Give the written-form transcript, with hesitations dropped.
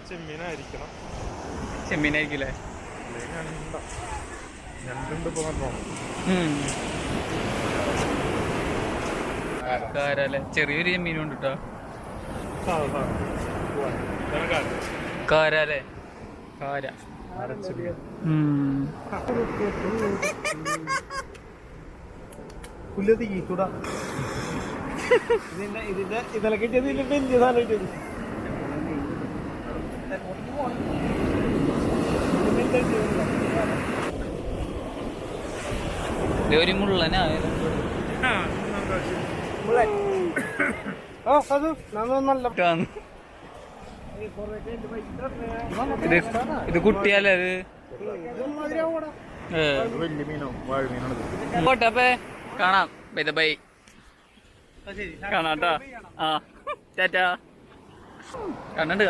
ചെമ്മീനായിരിക്കണം. ചെമ്മീനായിരിക്കില്ലേ? കാരല്ലേ, ചെറിയൊരു ചെമ്മീനും ഉണ്ട് കേട്ടോ. കാരല്ലേ, കാര. ഇതെല്ലാം കിട്ടിയത് വലിയ സാധനം കിട്ടിയത്. ഒരു മുള്ളനായാലും ഇത് കുട്ടിയല്ലേ അത്. പോട്ടെ അപ്പേ, കാണാം. ബൈ കാണാട്ടാ. ആ ടാറ്റാ. കണ്ണുണ്ട്.